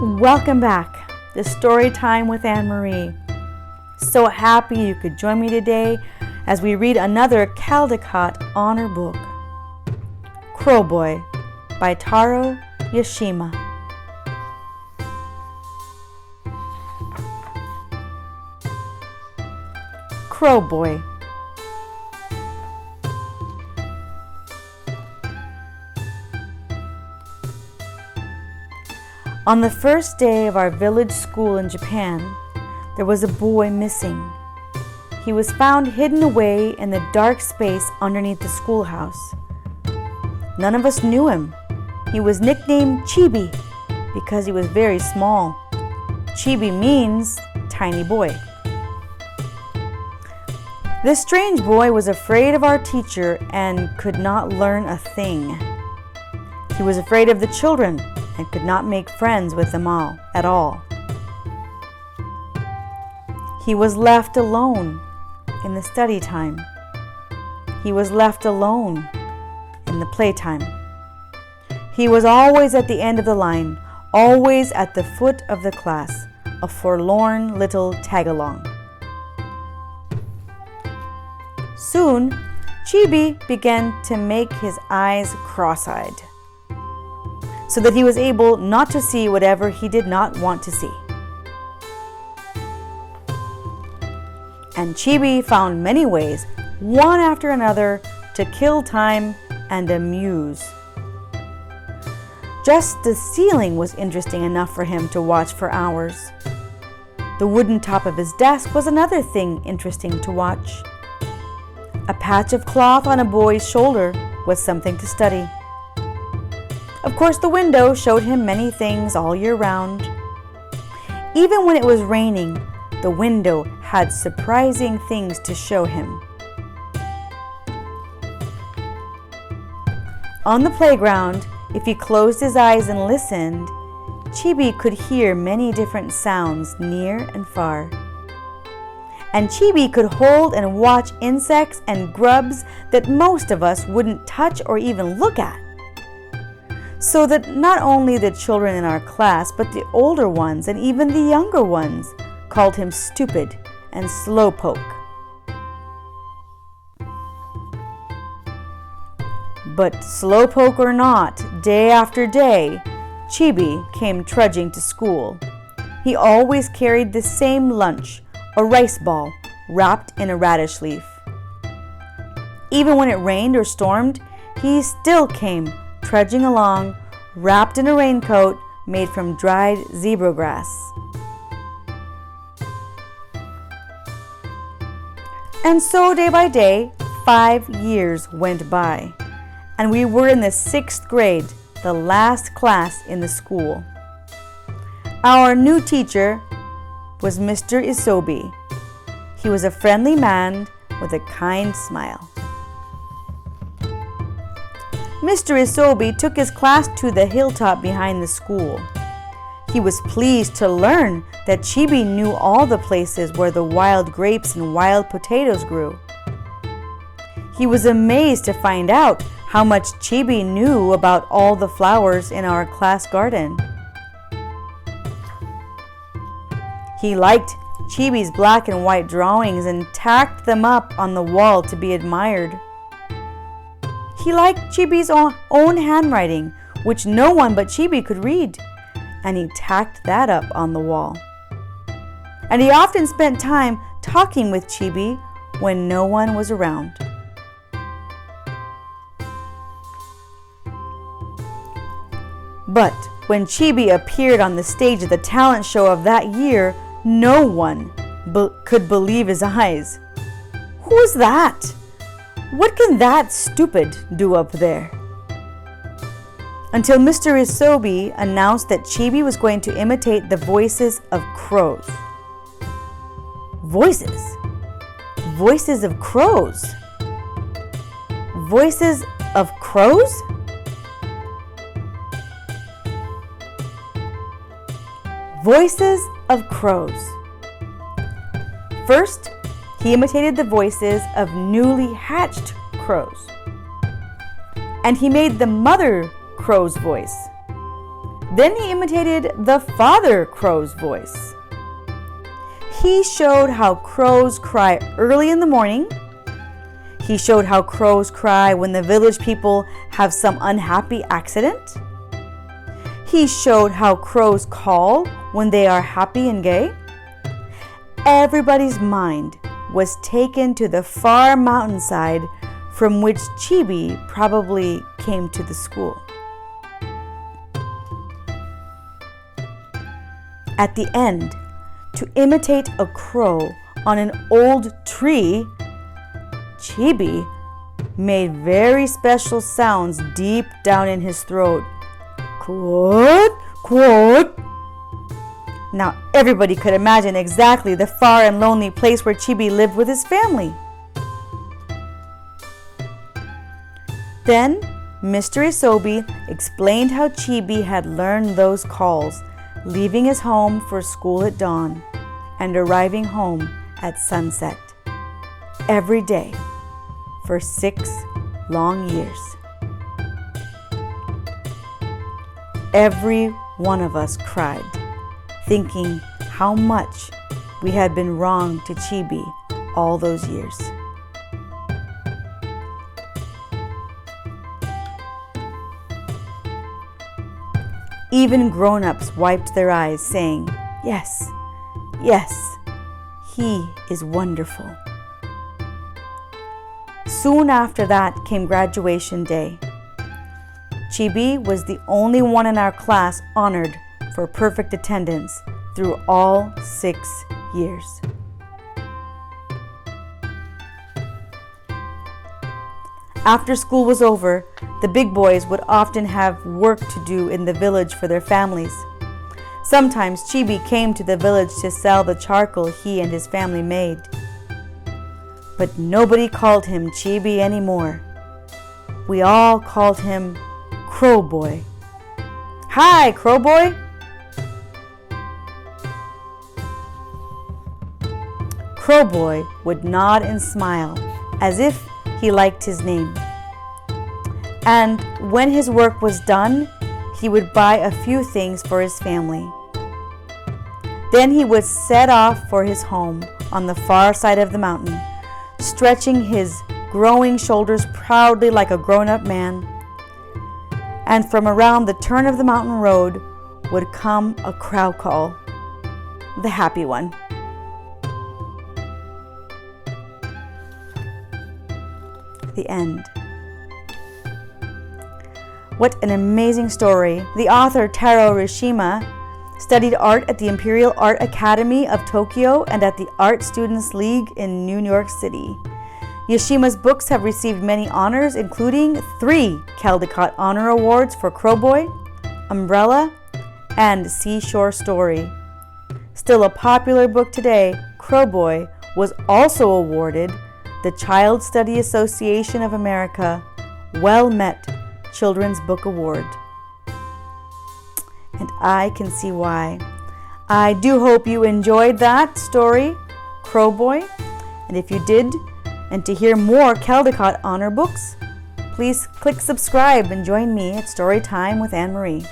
Welcome back to Story Time with Anne-Marie. So happy you could join me today as we read another Caldecott honor book, Crow Boy by Taro, Yashima. Crow Boy. On the first day of our village school in Japan, there was a boy missing. He was found hidden away in the dark space underneath the schoolhouse. None of us knew him. He was nicknamed Chibi because he was very small. Chibi means tiny boy. This strange boy was afraid of our teacher and could not learn a thing. He was afraid of the children and could not make friends with them all at all. He was left alone in the study time. He was left alone in the playtime. He was always at the end of the line, always at the foot of the class, a forlorn little tag-along. Soon, Chibi began to make his eyes cross-eyed, so that he was able not to see whatever he did not want to see. And Chibi found many ways, one after another, to kill time and amuse. Just the ceiling was interesting enough for him to watch for hours. The wooden top of his desk was another thing interesting to watch. A patch of cloth on a boy's shoulder was something to study. Of course, the window showed him many things all year round. Even when it was raining, the window had surprising things to show him. On the playground, if he closed his eyes and listened, Chibi could hear many different sounds near and far. And Chibi could hold and watch insects and grubs that most of us wouldn't touch or even look at. So that not only the children in our class, but the older ones and even the younger ones called him stupid and slowpoke. But slowpoke or not, day after day, Chibi came trudging to school. He always carried the same lunch, a rice ball wrapped in a radish leaf. Even when it rained or stormed, he still came trudging along, wrapped in a raincoat made from dried zebra grass. And so day by day, 5 years went by, and we were in the 6th grade, the last class in the school. Our new teacher was Mr. Isobe. He was a friendly man with a kind smile. Mr. Isobe took his class to the hilltop behind the school. He was pleased to learn that Chibi knew all the places where the wild grapes and wild potatoes grew. He was amazed to find out how much Chibi knew about all the flowers in our class garden. He liked Chibi's black and white drawings and tacked them up on the wall to be admired. He liked Chibi's own handwriting, which no one but Chibi could read, and he tacked that up on the wall. And he often spent time talking with Chibi when no one was around. But when Chibi appeared on the stage of the talent show of that year, no one could believe his eyes. Who is that? What can that stupid do up there? Until Mr. Isobe announced that Chibi was going to imitate the voices of crows. Voices? Voices of crows? Voices of crows? Voices of crows. First, he imitated the voices of newly hatched crows. And he made the mother crow's voice. Then he imitated the father crow's voice. He showed how crows cry early in the morning. He showed how crows cry when the village people have some unhappy accident. He showed how crows call when they are happy and gay. Everybody's mind was taken to the far mountainside from which Chibi probably came to the school. At the end, to imitate a crow on an old tree, Chibi made very special sounds deep down in his throat. Quote, quote. Now everybody could imagine exactly the far and lonely place where Chibi lived with his family. Then Mr. Isobe explained how Chibi had learned those calls, leaving his home for school at dawn and arriving home at sunset every day for 6 long years. Every one of us cried, thinking how much we had been wrong to Chibi all those years. Even grown-ups wiped their eyes, saying, "Yes, yes, he is wonderful." Soon after that came graduation day. Chibi was the only one in our class honored for perfect attendance through all 6 years. After school was over, the big boys would often have work to do in the village for their families. Sometimes Chibi came to the village to sell the charcoal he and his family made. But nobody called him Chibi anymore. We all called him Crow Boy. "Hi, Crow Boy!" Crow Boy would nod and smile as if he liked his name. And when his work was done, he would buy a few things for his family. Then he would set off for his home on the far side of the mountain, stretching his growing shoulders proudly like a grown-up man. And from around the turn of the mountain road would come a crow call, the happy one. The end. What an amazing story. The author Taro Yashima studied art at the Imperial Art Academy of Tokyo and at the Art Students League in New York City. Yashima's books have received many honors, including 3 Caldecott Honor Awards for Crow Boy, Umbrella, and Seashore Story. Still a popular book today, Crow Boy was also awarded the Child Study Association of America Well Met Children's Book Award. And I can see why. I do hope you enjoyed that story, Crow Boy. And if you did, and to hear more Caldecott Honor books, please click subscribe and join me at Storytime with Anne Marie.